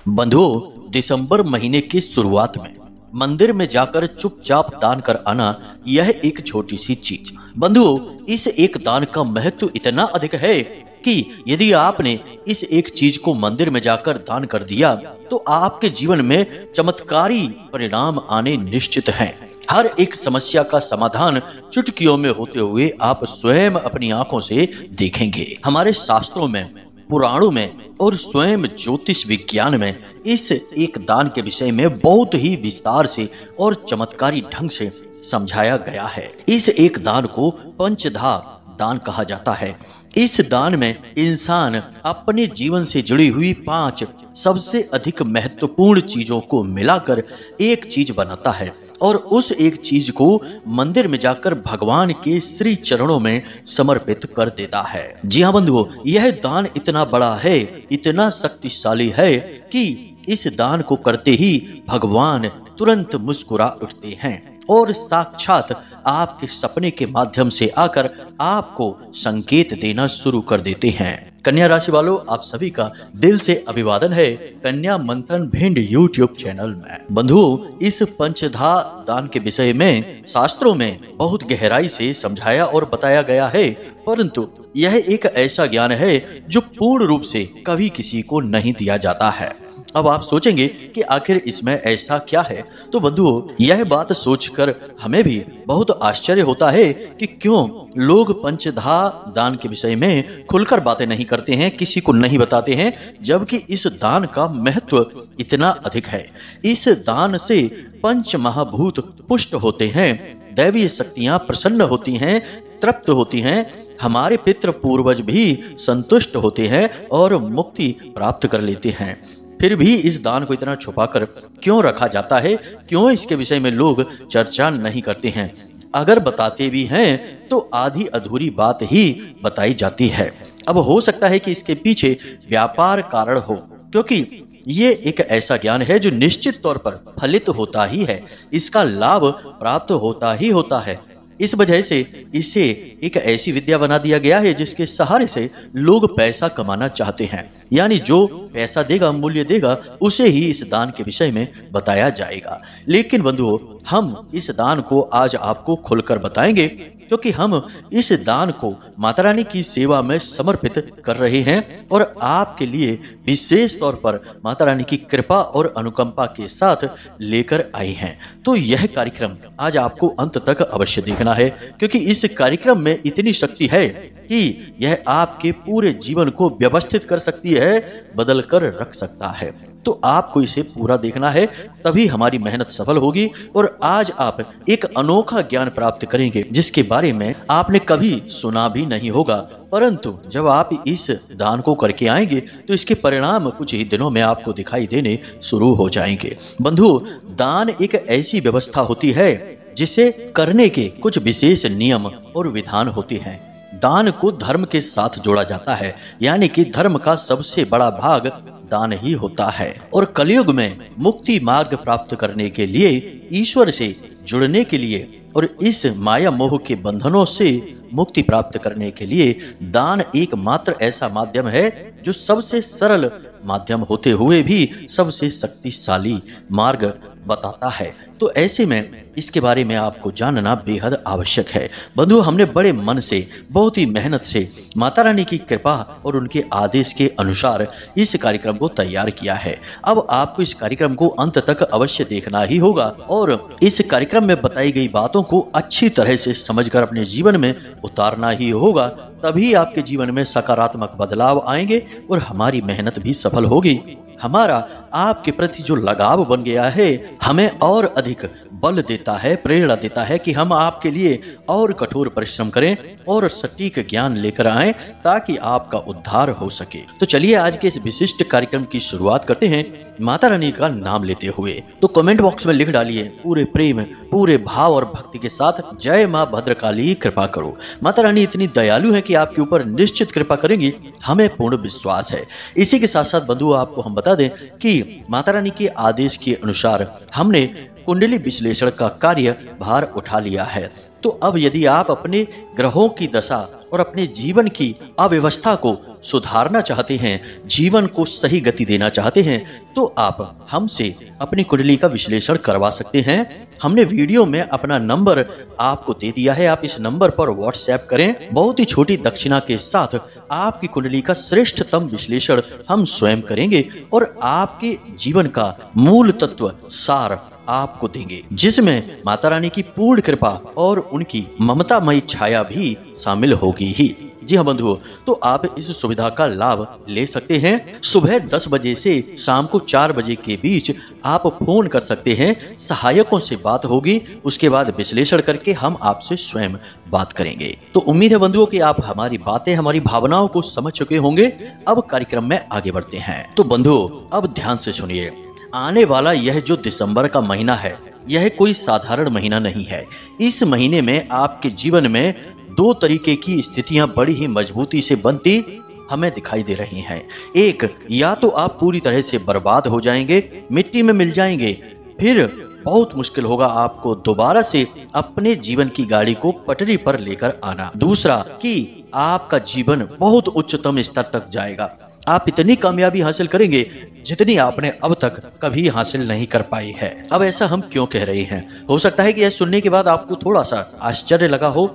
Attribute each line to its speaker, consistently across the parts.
Speaker 1: बंधुओं, दिसंबर महीने की शुरुआत में मंदिर में जाकर चुपचाप दान कर आना, यह एक छोटी सी चीज। बंधुओं, इस एक दान का महत्व इतना अधिक है कि यदि आपने इस एक चीज को मंदिर में जाकर दान कर दिया तो आपके जीवन में चमत्कारी परिणाम आने निश्चित हैं। हर एक समस्या का समाधान चुटकियों में होते हुए आप स्वयं अपनी आंखों से देखेंगे। हमारे शास्त्रों में, पुराणों में और स्वयं ज्योतिष विज्ञान में इस एक दान के विषय में बहुत ही विस्तार से और चमत्कारी ढंग से समझाया गया है। इस एक दान को पंचधा दान कहा जाता है। इस दान में इंसान अपने जीवन से जुड़ी हुई 5 सबसे अधिक महत्वपूर्ण चीजों को मिलाकर एक चीज बनाता है और उस एक चीज को मंदिर में जाकर भगवान के श्री चरणों में समर्पित कर देता है। जी हाँ बंधुओं, यह दान इतना बड़ा है, इतना शक्तिशाली है कि इस दान को करते ही भगवान तुरंत मुस्कुरा उठते हैं और साक्षात आपके सपने के माध्यम से आकर आपको संकेत देना शुरू कर देते हैं। कन्या राशि वालों, आप सभी का दिल से अभिवादन है कन्या मंथन भिंड यूट्यूब चैनल में। बंधुओं, इस पंचधा दान के विषय में शास्त्रों में बहुत गहराई से समझाया और बताया गया है, परंतु यह एक ऐसा ज्ञान है जो पूर्ण रूप से कभी किसी को नहीं दिया जाता है। अब आप सोचेंगे कि आखिर इसमें ऐसा क्या है, तो बंधुओं, यह बात सोचकर हमें भी बहुत आश्चर्य होता है कि क्यों लोग पंचधा दान के विषय में खुलकर बातें नहीं करते हैं, किसी को नहीं बताते हैं, जबकि इस दान का महत्व इतना अधिक है। इस दान से पंच महाभूत पुष्ट होते हैं, दैवीय शक्तियां प्रसन्न होती हैं, तृप्त होती हैं, हमारे पितृ पूर्वज भी संतुष्ट होते हैं और मुक्ति प्राप्त कर लेते हैं। फिर भी इस दान को इतना छुपाकर क्यों रखा जाता है? क्यों इसके विषय में लोग चर्चा नहीं करते हैं? अगर बताते भी हैं तो आधी अधूरी बात ही बताई जाती है। अब हो सकता है कि इसके पीछे व्यापार कारण हो, क्योंकि ये एक ऐसा ज्ञान है जो निश्चित तौर पर फलित होता ही है, इसका लाभ प्राप्त होता ही होता है। इस वजह से इसे एक ऐसी विद्या बना दिया गया है जिसके सहारे से लोग पैसा कमाना चाहते हैं। यानी जो पैसा देगा, मूल्य देगा, उसे ही इस दान के विषय में बताया जाएगा। लेकिन बंधुओं, हम इस दान को आज आपको खुलकर बताएंगे, क्योंकि हम इस दान को माता रानी की सेवा में समर्पित कर रहे हैं और आपके लिए विशेष तौर पर माता रानी की कृपा और अनुकंपा के साथ लेकर आए हैं। तो यह कार्यक्रम आज आपको अंत तक अवश्य देखना है, क्योंकि इस कार्यक्रम में इतनी शक्ति है कि यह आपके पूरे जीवन को व्यवस्थित कर सकती है, बदल कर रख सकता है। तो आपको इसे पूरा देखना है, तभी हमारी मेहनत सफल होगी और आज आप एक अनोखा ज्ञान प्राप्त करेंगे जिसके बारे में आपने कभी सुना भी नहीं होगा, परंतु जब आप इस दान को करके आएंगे तो इसके परिणाम कुछ ही दिनों में आपको दिखाई देने शुरू हो जाएंगे। बंधुओं, दान एक ऐसी व्यवस्था होती है जिसे करने के कुछ विशेष नियम और विधान होते हैं। दान को धर्म के साथ जोड़ा जाता है, यानी कि धर्म का सबसे बड़ा भाग दान ही होता है। और कलयुग में मुक्ति मार्ग प्राप्त करने के लिए, ईश्वर से जुड़ने के लिए और इस माया मोह के बंधनों से मुक्ति प्राप्त करने के लिए दान एकमात्र ऐसा माध्यम है जो सबसे सरल माध्यम होते हुए भी सबसे शक्तिशाली मार्ग बताता है। तो ऐसे में इसके बारे में आपको जानना बेहद आवश्यक है। बंधुओं, हमने बड़े मन से, बहुत ही मेहनत से माता रानी की कृपा और उनके आदेश के अनुसार इस कार्यक्रम को तैयार किया है। अब आपको इस कार्यक्रम को अंत तक अवश्य देखना ही होगा और इस कार्यक्रम में बताई गई बातों को अच्छी तरह से समझकर अपने जीवन में उतारना ही होगा, तभी आपके जीवन में सकारात्मक बदलाव आएंगे और हमारी मेहनत भी सफल होगी। हमारा आपके प्रति जो लगाव बन गया है हमें और अधिक बल देता है, प्रेरणा देता है कि हम आपके लिए और कठोर परिश्रम करें और सटीक ज्ञान लेकर आएं ताकि आपका उद्धार हो सके। तो चलिए आज के इस विशिष्ट कार्यक्रम की शुरुआत करते हैं माता रानी का नाम लेते हुए। तो कमेंट बॉक्स में लिख डालिए पूरे प्रेम, पूरे भाव और भक्ति के साथ, जय माँ भद्रकाली कृपा करो। माता रानी इतनी दयालु है कि आपके ऊपर निश्चित कृपा करेंगी, हमें पूर्ण विश्वास है। इसी के साथ साथ बंधुओं, आपको हम बता दें कि माता रानी के आदेश के अनुसार हमने कुंडली विश्लेषण का कार्य भार उठा लिया है। तो अब यदि आप अपने ग्रहों की दशा और अपने जीवन की अव्यवस्था को सुधारना चाहते हैं, जीवन को सही गति देना चाहते हैं, तो आप हमसे अपनी कुंडली का विश्लेषण करवा सकते हैं। हमने वीडियो में अपना नंबर आपको दे दिया है, आप इस नंबर पर व्हाट्सएप करें। बहुत ही छोटी दक्षिणा के साथ आपकी कुंडली का श्रेष्ठतम विश्लेषण हम स्वयं करेंगे और आपके जीवन का मूल तत्व सार आपको देंगे, जिसमें माता रानी की पूर्ण कृपा और उनकी ममतामयी छाया भी शामिल होगी ही। जी हाँ बंधुओं, तो आप इस सुविधा का लाभ ले सकते हैं। सुबह 10 बजे से शाम को 4 बजे के बीच आप फोन कर सकते हैं, सहायकों से बात होगी, उसके बाद विश्लेषण करके हम आपसे स्वयं बात करेंगे। तो उम्मीद है बंधुओं कि आप हमारी बातें, हमारी भावनाओं को समझ चुके होंगे। अब कार्यक्रम में आगे बढ़ते हैं। तो बंधुओं अब ध्यान से सुनिए, आने वाला यह जो दिसंबर का महीना है, यह कोई साधारण महीना नहीं है। इस महीने में आपके जीवन में 2 तरीके की स्थितियां बड़ी ही मजबूती से बनती हमें दिखाई दे रही हैं। एक, या तो आप पूरी तरह से बर्बाद हो जाएंगे, मिट्टी में मिल जाएंगे, फिर बहुत मुश्किल होगा आपको दोबारा से अपने जीवन की गाड़ी को पटरी पर लेकर आना। दूसरा कि आपका जीवन बहुत उच्चतम स्तर तक जाएगा, आप इतनी कामयाबी हासिल करेंगे जितनी आपने अब तक कभी हासिल नहीं कर पाई है। अब ऐसा हम क्यों कह रहे हैं? हो सकता है कि यह सुनने के बाद आपको थोड़ा सा आश्चर्य लगा हो,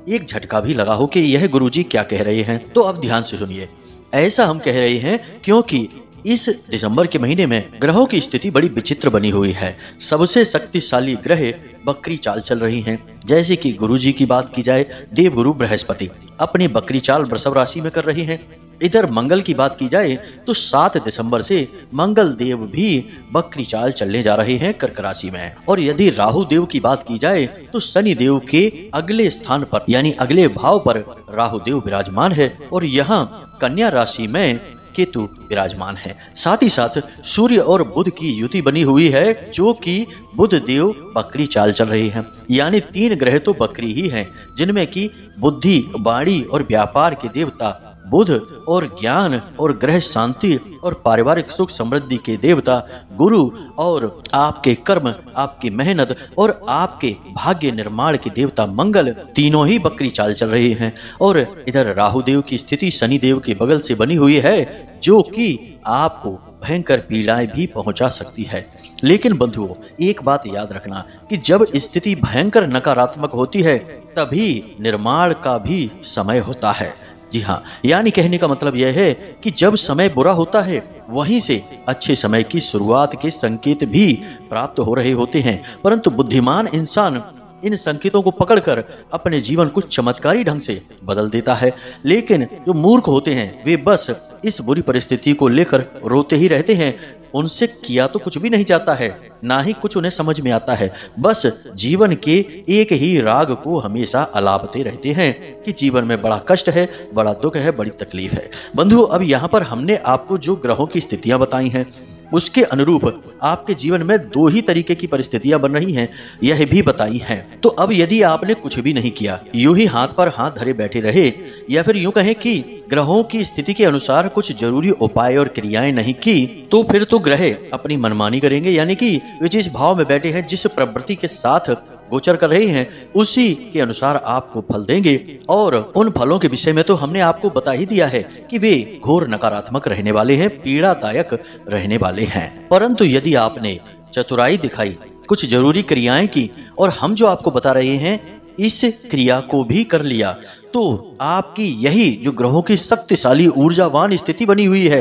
Speaker 1: एक झटका भी लगा हो कि यह गुरुजी क्या कह रहे हैं। तो अब ध्यान से सुनिए, ऐसा हम कह रहे हैं क्योंकि इस दिसंबर के महीने में ग्रहों की स्थिति बड़ी विचित्र बनी हुई है। सबसे शक्तिशाली ग्रह बकरी चाल चल रही हैं। जैसे कि गुरुजी की बात की जाए, देवगुरु बृहस्पति अपनी बकरी चाल वृषभ राशि में कर रही हैं। इधर मंगल की बात की जाए तो 7 दिसंबर से मंगल देव भी बकरी चाल चलने जा रहे हैं कर्क राशि में। और यदि राहु देव की बात की जाए तो शनि देव के अगले स्थान पर यानी अगले भाव पर राहु देव विराजमान है और यहाँ कन्या राशि में केतु विराजमान है। साथ ही साथ सूर्य और बुध की युति बनी हुई है, जो कि बुध देव बकरी चाल चल रही है। यानी 3 ग्रह तो बकरी ही हैं, जिनमें कि बुद्धि, वाणी और व्यापार के देवता बुध और ज्ञान और ग्रह शांति और पारिवारिक सुख समृद्धि के देवता गुरु और आपके कर्म, आपकी मेहनत और आपके भाग्य निर्माण के देवता मंगल, तीनों ही बकरी चाल चल रहे हैं। और इधर राहु देव की स्थिति शनि देव के बगल से बनी हुई है, जो कि आपको भयंकर पीड़ाएं भी पहुंचा सकती है। लेकिन बंधुओं एक बात याद रखना कि जब स्थिति भयंकर नकारात्मक होती है तभी निर्माण का भी समय होता है। जी हाँ, यानी कहने का मतलब यह है कि जब समय बुरा होता है वहीं से अच्छे समय की शुरुआत के संकेत भी प्राप्त हो रहे होते हैं। परंतु बुद्धिमान इंसान इन संकेतों को पकड़कर अपने जीवन को चमत्कारी ढंग से बदल देता है। लेकिन जो मूर्ख होते हैं वे बस इस बुरी परिस्थिति को लेकर रोते ही रहते हैं। उनसे किया तो कुछ भी नहीं जाता है, ना ही कुछ उन्हें समझ में आता है। बस जीवन के एक ही राग को हमेशा अलापते रहते हैं कि जीवन में बड़ा कष्ट है, बड़ा दुख है, बड़ी तकलीफ है। बंधु अब यहाँ पर हमने आपको जो ग्रहों की स्थितियां बताई हैं उसके अनुरूप आपके जीवन में 2 ही तरीके की परिस्थितियां बन रही हैं, यह भी बताई हैं। तो अब यदि आपने कुछ भी नहीं किया, यूं ही हाथ पर हाथ धरे बैठे रहे, या फिर यूं कहें कि ग्रहों की स्थिति के अनुसार कुछ जरूरी उपाय और क्रियाएं नहीं की, तो फिर तो ग्रह अपनी मनमानी करेंगे। यानी कि वे जिस भाव में बैठे हैं, जिस प्रवृत्ति के साथ गोचर कर रहे हैं, उसी के अनुसार आपको फल देंगे। और उन फलों के विषय में तो हमने आपको बता ही दिया है कि वे घोर नकारात्मक रहने वाले हैं, पीड़ादायक रहने वाले हैं। परंतु यदि आपने चतुराई दिखाई, कुछ जरूरी क्रियाएं की और हम जो आपको बता रहे हैं इस क्रिया को भी कर लिया, तो आपकी यही जो ग्रहों की शक्तिशाली ऊर्जावान स्थिति बनी हुई है,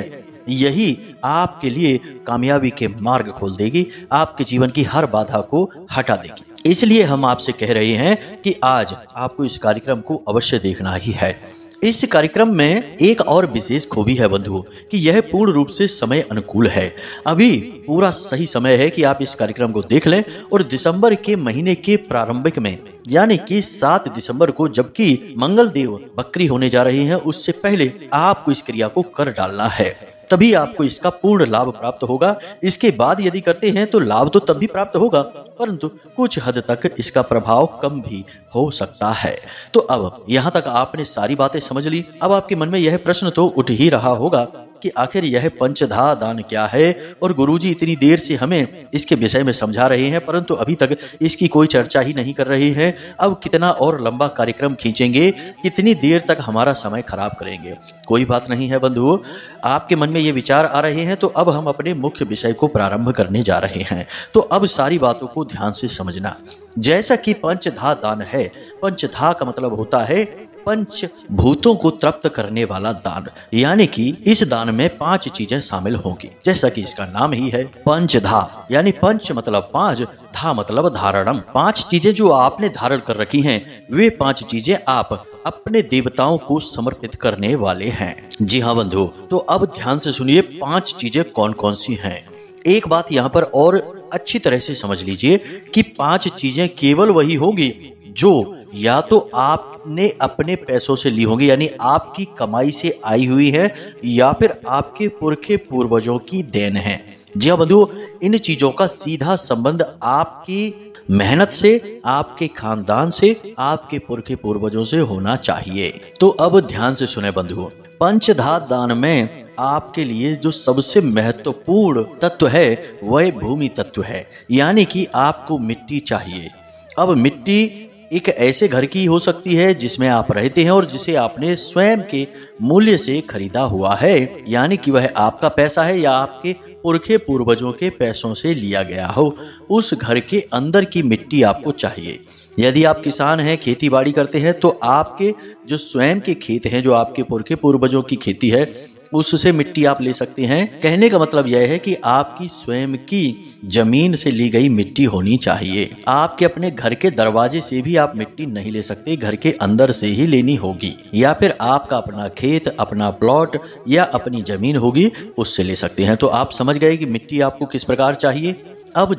Speaker 1: यही आपके लिए कामयाबी के मार्ग खोल देगी, आपके जीवन की हर बाधा को हटा देगी। इसलिए हम आपसे कह रहे हैं कि आज आपको इस कार्यक्रम को अवश्य देखना ही है। इस कार्यक्रम में एक और विशेष खूबी है बंधुओं कि यह पूर्ण रूप से समय अनुकूल है। अभी पूरा सही समय है कि आप इस कार्यक्रम को देख लें। और दिसंबर के महीने के प्रारंभिक में यानी कि 7 दिसंबर को, जबकि मंगल देव बकरी होने जा रही हैं, उससे पहले आपको इस क्रिया को कर डालना है, तभी आपको इसका पूर्ण लाभ प्राप्त होगा। इसके बाद यदि करते हैं तो लाभ तो तब भी प्राप्त होगा, परंतु कुछ हद तक इसका प्रभाव कम भी हो सकता है। तो अब यहाँ तक आपने सारी बातें समझ ली। अब आपके मन में यह प्रश्न तो उठ ही रहा होगा कि आखिर यह पंचधा दान क्या है और गुरुजी इतनी देर से हमें इसके विषय में समझा रहे हैं परंतु अभी तक इसकी कोई चर्चा ही नहीं कर रहे हैं। अब कितना और लंबा कार्यक्रम खींचेंगे, कितनी देर तक हमारा समय खराब करेंगे। कोई बात नहीं है बंधुओं, आपके मन में ये विचार आ रहे हैं तो अब हम अपने मुख्य विषय को प्रारंभ करने जा रहे हैं। तो अब सारी बातों को ध्यान से समझना। जैसा कि पंचधा दान है, पंचधा का मतलब होता है पंच भूतों को तृप्त करने वाला दान, यानी कि इस दान में 5 चीजें शामिल होंगी। जैसा कि इसका नाम ही है पंचधा, यानी पंच मतलब 5, धा मतलब धारणम। 5 चीजें जो आपने धारण कर रखी हैं, वे 5 चीजें आप अपने देवताओं को समर्पित करने वाले हैं। जी हाँ बंधु, तो अब ध्यान से सुनिए 5 चीजें कौन कौन सी हैं। एक बात यहाँ पर और अच्छी तरह से समझ लीजिए कि 5 चीजें केवल वही होंगी जो या तो आपने अपने पैसों से ली होंगी, यानी आपकी कमाई से आई हुई है, या फिर आपके पुरखे पूर्वजों की देन है। जी हाँ बंधुओं, इन चीजों का सीधा संबंध आपकी मेहनत से, आपके खानदान से, आपके पुरखे पूर्वजों से होना चाहिए। तो अब ध्यान से सुने बंधुओं, पंचधा दान में आपके लिए जो सबसे महत्वपूर्ण तत्व है वह भूमि तत्व है, यानी कि आपको मिट्टी चाहिए। अब मिट्टी एक ऐसे घर की हो सकती है जिसमें आप रहते हैं और जिसे आपने स्वयं के मूल्य से खरीदा हुआ है, यानी कि वह आपका पैसा है या आपके पुरखे पूर्वजों के पैसों से लिया गया हो। उस घर के अंदर की मिट्टी आपको चाहिए। यदि आप किसान हैं, खेती बाड़ी करते हैं, तो आपके जो स्वयं के खेत हैं, जो आपके पुरखे पूर्वजों की खेती है, उससे मिट्टी आप ले सकते हैं। कहने का मतलब यह है कि आपकी स्वयं की जमीन से ली गई मिट्टी होनी चाहिए। आपके अपने घर के दरवाजे से भी आप मिट्टी नहीं ले सकते, घर के अंदर से ही लेनी होगी, या फिर आपका अपना खेत, अपना प्लॉट या अपनी जमीन होगी, उससे ले सकते हैं। तो आप समझ गए कि मिट्टी आपको किस प्रकार चाहिए। अब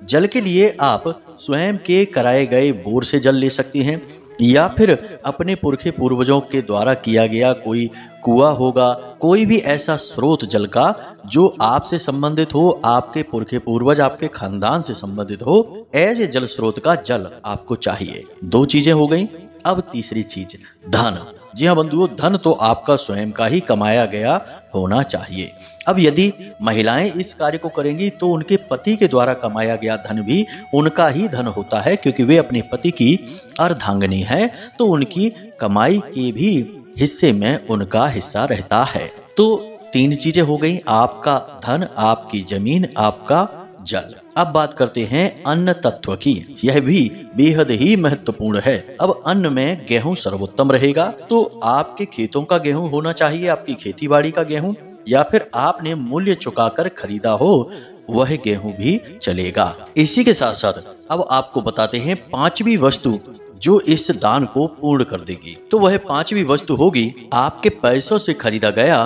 Speaker 1: जल के लिए आप स्वयं के कराए गए बोर से जल ले सकते हैं, या फिर अपने पुरखे पूर्वजों के द्वारा किया गया कोई कुआं होगा, कोई भी ऐसा स्रोत जल का जो आपसे संबंधित हो, आपके पुरखे पूर्वज, आपके खानदान से संबंधित हो, ऐसे जल स्रोत का जल आपको चाहिए। 2 चीजें हो गई। अब तीसरी चीज धन। जी हाँ बंधुओं, धन तो आपका स्वयं का ही कमाया गया होना चाहिए। अब यदि महिलाएं इस कार्य को करेंगी तो उनके पति के द्वारा कमाया गया धन भी उनका ही धन होता है, क्योंकि वे अपने पति की अर्धांगिनी है, तो उनकी कमाई के भी हिस्से में उनका हिस्सा रहता है। तो 3 चीजें हो गई, आपका धन, आपकी जमीन, आपका जल। अब बात करते हैं अन्न तत्व की। यह भी बेहद ही महत्वपूर्ण है। अब अन्न में गेहूं सर्वोत्तम रहेगा, तो आपके खेतों का गेहूं होना चाहिए, आपकी खेती बाड़ी का गेहूं, या फिर आपने मूल्य चुकाकर खरीदा हो वह गेहूं भी चलेगा। इसी के साथ साथ अब आपको बताते हैं 5वीं वस्तु जो इस दान को पूर्ण कर देगी। तो वह 5वीं वस्तु होगी आपके पैसों से खरीदा गया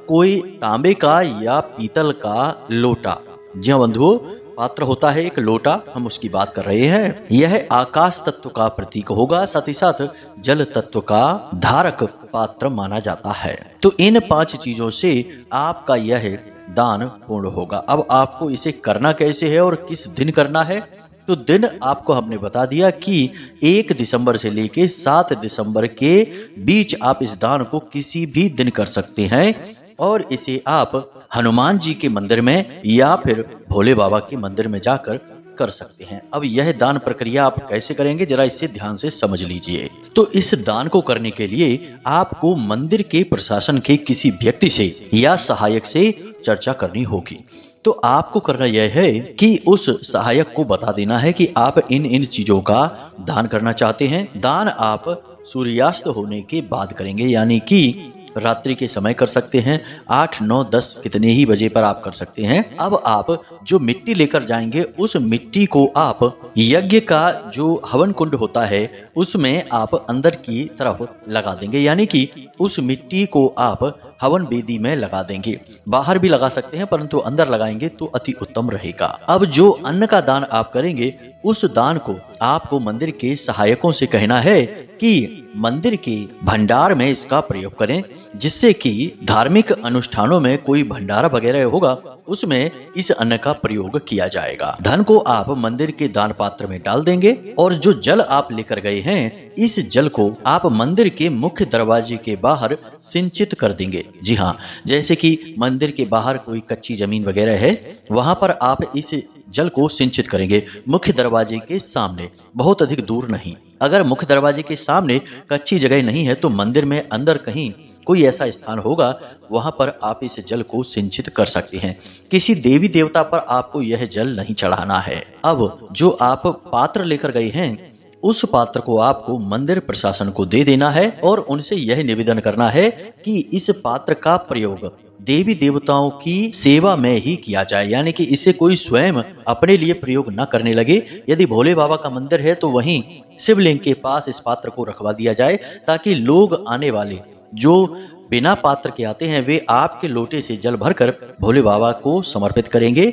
Speaker 1: कोई तांबे का या पीतल का लोटा। जी हाँ बंधुओं, पात्र होता है एक लोटा, हम उसकी बात कर रहे हैं। यह आकाश तत्व का प्रतीक होगा, साथ ही साथ जल तत्व का धारक पात्र माना जाता है। तो इन 5 चीजों से आपका यह दान पूर्ण होगा। अब आपको इसे करना कैसे है और किस दिन करना है, तो दिन आपको हमने बता दिया कि 1 दिसंबर से लेके 7 दिसंबर के बीच आप इस दान को किसी भी दिन कर सकते हैं, और इसे आप हनुमान जी के मंदिर में या फिर भोले बाबा के मंदिर में जाकर कर सकते हैं। अब यह दान प्रक्रिया आप कैसे करेंगे, जरा इसे ध्यान से समझ लीजिए। तो इस दान को करने के लिए आपको मंदिर के प्रशासन के किसी व्यक्ति से या सहायक से चर्चा करनी होगी। तो आपको करना यह है कि उस सहायक को बता देना है कि आप इन चीजों का दान करना चाहते हैं। दान आप सूर्यास्त होने के बाद करेंगे, यानी कि रात्रि के समय कर सकते हैं, 8, 9, 10 कितने ही बजे पर आप कर सकते हैं। अब आप जो मिट्टी लेकर जाएंगे, उस मिट्टी को आप यज्ञ का जो हवन कुंड होता है उसमें आप अंदर की तरफ लगा देंगे, यानी कि उस मिट्टी को आप हवन वेदी में लगा देंगे। बाहर भी लगा सकते हैं, परंतु अंदर लगाएंगे तो अति उत्तम रहेगा। अब जो अन्न का दान आप करेंगे उस दान को आपको मंदिर के सहायकों से कहना है कि मंदिर के भंडार में इसका प्रयोग करें, जिससे कि धार्मिक अनुष्ठानों में कोई भंडारा वगैरह होगा उसमें इस अन्न का प्रयोग किया जाएगा। धन को आप मंदिर के दान पात्र में डाल देंगे और जो जल आप लेकर गए हैं इस जल को आप मंदिर के मुख्य दरवाजे के बाहर सिंचित कर देंगे। जी हाँ, जैसे कि मंदिर के बाहर कोई कच्ची जमीन वगैरह है वहां पर आप इस जल को सिंचित करेंगे, मुख्य दरवाजे के सामने, बहुत अधिक दूर नहीं। अगर मुख्य दरवाजे के सामने कच्ची जगह नहीं है तो मंदिर में अंदर कहीं कोई ऐसा स्थान होगा वहां पर आप इस जल को सिंचित कर सकते हैं। किसी देवी देवता पर आपको यह जल नहीं चढ़ाना है। अब जो आप पात्र लेकर गए हैं उस पात्र को आपको मंदिर प्रशासन को दे देना है और उनसे यह निवेदन करना है कि इस पात्र का प्रयोग देवी देवताओं की सेवा में ही किया जाए, यानी कि इसे कोई स्वयं अपने लिए प्रयोग न करने लगे। यदि भोले बाबा का मंदिर है तो वहीं शिवलिंग के पास इस पात्र को रखवा दिया जाए, ताकि लोग आने वाले जो बिना पात्र के आते हैं वे आपके लोटे से जल भरकर भोले बाबा को समर्पित करेंगे।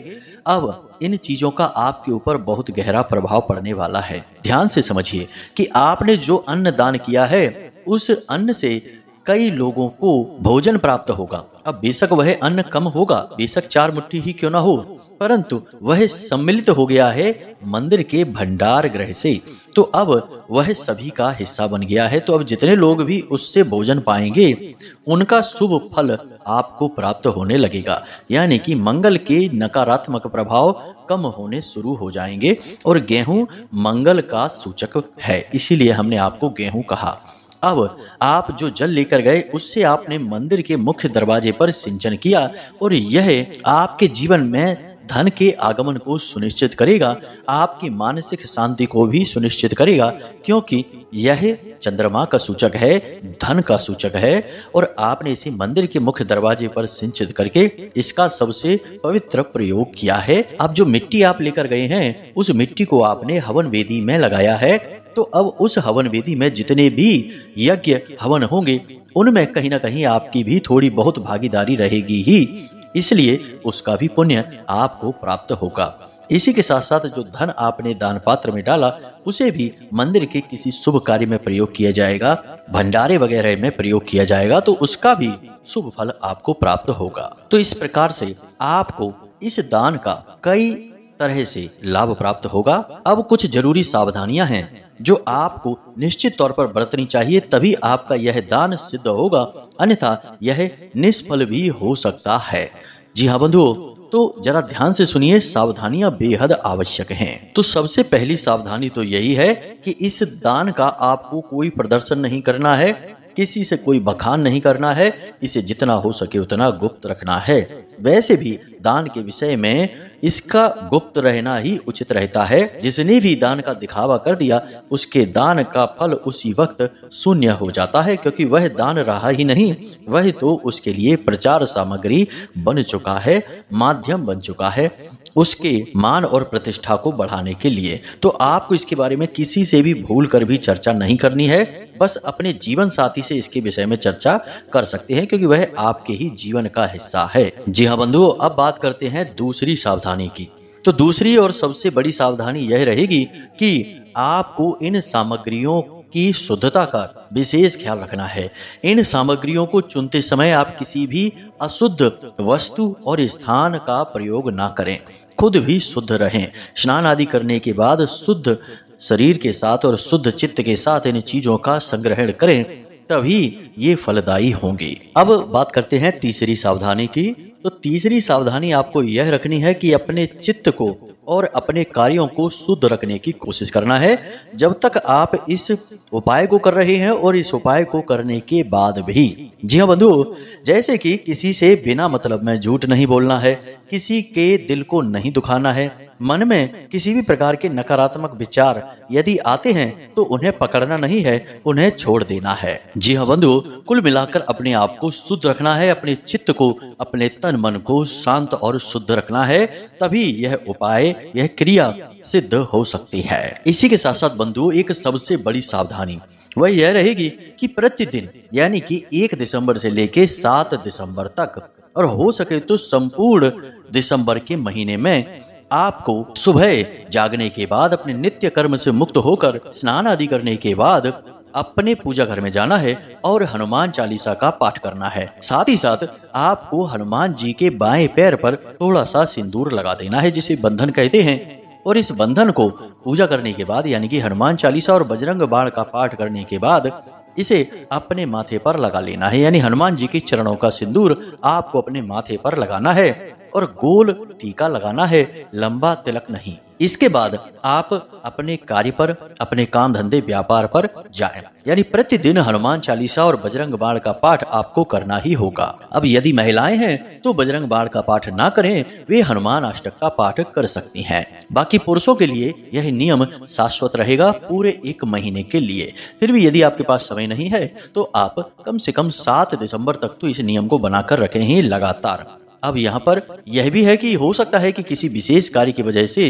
Speaker 1: अब इन चीजों का आपके ऊपर बहुत गहरा प्रभाव पड़ने वाला है। ध्यान से समझिए कि आपने जो अन्न दान किया है उस अन्न से कई लोगों को भोजन प्राप्त होगा। अब बेशक वह अन्न कम होगा, बेशक 4 मुट्ठी ही क्यों ना हो, परंतु वह सम्मिलित हो गया है मंदिर के भंडार गृह से, तो अब वह सभी का हिस्सा बन गया है। तो अब जितने लोग भी उससे भोजन पाएंगे उनका शुभ फल आपको प्राप्त होने लगेगा, यानी कि मंगल के नकारात्मक प्रभाव कम होने शुरू हो जाएंगे। और गेहूं मंगल का सूचक है, इसीलिए हमने आपको गेहूं कहा। अब आप जो जल लेकर गए उससे आपने मंदिर के मुख्य दरवाजे पर सिंचन किया और यह आपके जीवन में धन के आगमन को सुनिश्चित करेगा, आपकी मानसिक शांति को भी सुनिश्चित करेगा, क्योंकि यह चंद्रमा का सूचक है, धन का सूचक है। और आपने इसे मंदिर के मुख्य दरवाजे पर सिंचित करके इसका सबसे पवित्र प्रयोग किया है। अब जो मिट्टी आप लेकर गए हैं उस मिट्टी को आपने हवन वेदी में लगाया है, तो अब उस हवन वेदी में जितने भी यज्ञ हवन होंगे उनमें कहीं ना कहीं आपकी भी थोड़ी बहुत भागीदारी रहेगी ही, इसलिए उसका भी पुण्य आपको प्राप्त होगा। इसी के साथ साथ जो धन आपने दान पात्र में डाला उसे भी मंदिर के किसी शुभ कार्य में प्रयोग किया जाएगा, भंडारे वगैरह में प्रयोग किया जाएगा, तो उसका भी शुभ फल आपको प्राप्त होगा। तो इस प्रकार से आपको इस दान का कई तरह से लाभ प्राप्त होगा। अब कुछ जरूरी सावधानियां हैं जो आपको निश्चित तौर पर बरतनी चाहिए, तभी आपका यह दान सिद्ध होगा, अन्यथा यह निष्फल भी हो सकता है। जी हाँ बंधुओं, तो जरा ध्यान से सुनिए, सावधानियां बेहद आवश्यक हैं। तो सबसे पहली सावधानी तो यही है कि इस दान का आपको कोई प्रदर्शन नहीं करना है, किसी से कोई बखान नहीं करना है, इसे जितना हो सके उतना गुप्त रखना है। वैसे भी दान के विषय में इसका गुप्त रहना ही उचित रहता है। जिसने भी दान का दिखावा कर दिया उसके दान का फल उसी वक्त शून्य हो जाता है, क्योंकि वह दान रहा ही नहीं, वह तो उसके लिए प्रचार सामग्री बन चुका है, माध्यम बन चुका है उसके मान और प्रतिष्ठा को बढ़ाने के लिए। तो आपको इसके बारे में किसी से भी भूल कर भी चर्चा नहीं करनी है, बस अपने जीवन साथी से इसके विषय में चर्चा कर सकते हैं, क्योंकि वह आपके ही जीवन का हिस्सा है। जी हाँ बंधुओं, अब बात करते हैं दूसरी सावधानी की। तो दूसरी और सबसे बड़ी सावधानी यह रहेगी कि आपको इन सामग्रियों की शुद्धता का विशेष ख्याल रखना है। इन सामग्रियों को चुनते समय आप किसी भी अशुद्ध वस्तु और स्थान का प्रयोग ना करें, खुद भी शुद्ध रहें। स्नान आदि करने के बाद शुद्ध शरीर के साथ और शुद्ध चित्त के साथ इन चीजों का संग्रहण करें, तभी ये फलदायी होंगी। अब बात करते हैं तीसरी सावधानी की। तो तीसरी सावधानी आपको यह रखनी है कि अपने चित्त को और अपने कार्यों को शुद्ध रखने की कोशिश करना है जब तक आप इस उपाय को कर रहे हैं और इस उपाय को करने के बाद भी। जी हाँ बंधुओं, जैसे कि किसी से बिना मतलब में झूठ नहीं बोलना है, किसी के दिल को नहीं दुखाना है, मन में किसी भी प्रकार के नकारात्मक विचार यदि आते हैं तो उन्हें पकड़ना नहीं है, उन्हें छोड़ देना है। जी हाँ बंधुओं, कुल मिलाकर अपने आप को शुद्ध रखना है, अपने चित्त को, अपने तन मन को शांत और शुद्ध रखना है, तभी यह उपाय, यह क्रिया सिद्ध हो सकती है। इसी के साथ साथ बंधुओं, एक सबसे बड़ी सावधानी वह यह रहेगी कि प्रतिदिन यानी कि 1 दिसंबर से लेके 7 दिसंबर तक और हो सके तो संपूर्ण दिसंबर के महीने में आपको सुबह जागने के बाद अपने नित्य कर्म से मुक्त होकर स्नान आदि करने के बाद अपने पूजा घर में जाना है और हनुमान चालीसा का पाठ करना है। साथ ही साथ आपको हनुमान जी के बाएं पैर पर थोड़ा सा सिंदूर लगा देना है, जिसे बंधन कहते हैं। और इस बंधन को पूजा करने के बाद यानी कि हनुमान चालीसा और बजरंग बाण का पाठ करने के बाद इसे अपने माथे पर लगा लेना है, यानी हनुमान जी के चरणों का सिंदूर आपको अपने माथे पर लगाना है और गोल टीका लगाना है, लंबा तिलक नहीं। इसके बाद आप अपने कार्य पर, अपने काम धंधे व्यापार पर जाएं, यानी प्रतिदिन हनुमान चालीसा और बजरंग बाण का पाठ आपको करना ही होगा। अब यदि महिलाएं हैं तो बजरंग बाण का पाठ ना करें, वे हनुमान अष्टक का पाठ कर सकती हैं। बाकी पुरुषों के लिए यह नियम शाश्वत रहेगा पूरे 1 महीने के लिए। फिर भी यदि आपके पास समय नहीं है तो आप कम से कम 7 दिसंबर तक तो इस नियम को बनाकर रखें ही लगातार। अब यहाँ पर यह भी है कि हो सकता है कि किसी विशेष कार्य की वजह से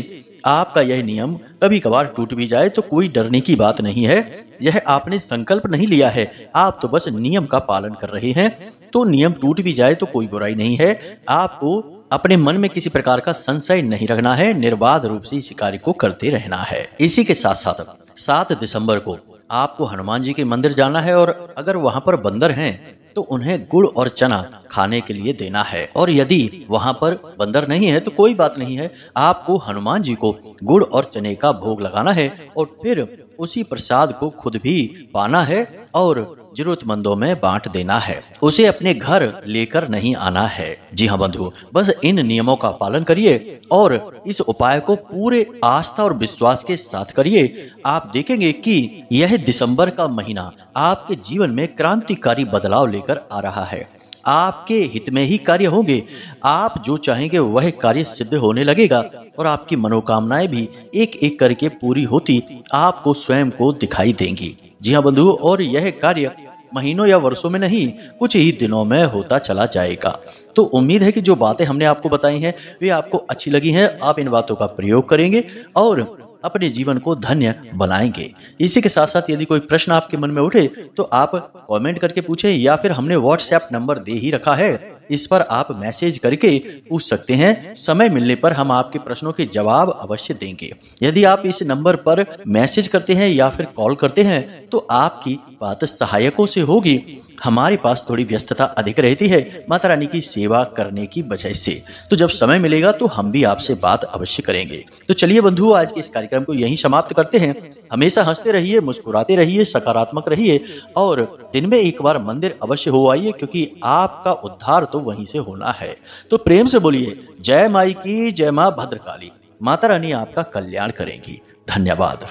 Speaker 1: आपका यह नियम कभी कभार टूट भी जाए, तो कोई डरने की बात नहीं है। यह आपने संकल्प नहीं लिया है, आप तो बस नियम का पालन कर रहे हैं। तो नियम टूट भी जाए तो कोई बुराई नहीं है। आपको अपने मन में किसी प्रकार का संशय नहीं रखना है, निर्बाध रूप से इस कार्य को करते रहना है। इसी के साथ साथ 7 दिसंबर को आपको हनुमान जी के मंदिर जाना है और अगर वहां पर बंदर हैं तो उन्हें गुड़ और चना खाने के लिए देना है। और यदि वहां पर बंदर नहीं है तो कोई बात नहीं है, आपको हनुमान जी को गुड़ और चने का भोग लगाना है और फिर उसी प्रसाद को खुद भी पाना है और जरूरतमंदों में बांट देना है। उसे अपने घर लेकर नहीं आना है। जी हाँ बंधु, बस इन नियमों का पालन करिए और इस उपाय को पूरे आस्था और विश्वास के साथ करिए। आप देखेंगे कि यह दिसंबर का महीना आपके जीवन में क्रांतिकारी बदलाव लेकर आ रहा है। आपके हित में ही कार्य होंगे। आप जो चाहेंगे वह कार्य सिद्ध होने लगेगा और आपकी मनोकामनाएं भी एक एक करके पूरी होती आपको स्वयं को दिखाई देंगी। जी हाँ बंधु, और यह कार्य महीनों या वर्षों में नहीं, कुछ ही दिनों में होता चला जाएगा। तो उम्मीद है कि जो बातें हमने आपको बताई हैं वे आपको अच्छी लगी हैं। आप इन बातों का प्रयोग करेंगे और अपने जीवन को धन्य बनाएंगे। इसी के साथ साथ यदि कोई प्रश्न आपके मन में उठे तो आप कमेंट करके पूछें, या फिर हमने व्हाट्सएप नंबर दे ही रखा है, इस पर आप मैसेज करके पूछ सकते हैं। समय मिलने पर हम आपके प्रश्नों के जवाब अवश्य देंगे। यदि आप इस नंबर पर मैसेज करते हैं या फिर कॉल करते हैं तो आपकी बात सहायकों से होगी। हमारे पास थोड़ी व्यस्तता अधिक रहती है माता रानी की सेवा करने की वजह से, तो जब समय मिलेगा तो हम भी आपसे बात अवश्य करेंगे। तो चलिए बंधु, आज के इस कार्यक्रम को यहीं समाप्त करते हैं। हमेशा हंसते रहिए, मुस्कुराते रहिए, सकारात्मक रहिए और दिन में एक बार मंदिर अवश्य हो आइए, क्योंकि आपका उद्धार तो वहीं से होना है। तो प्रेम से बोलिए जय माई की, जय माँ भद्रकाली। माता रानी आपका कल्याण करेंगी। धन्यवाद।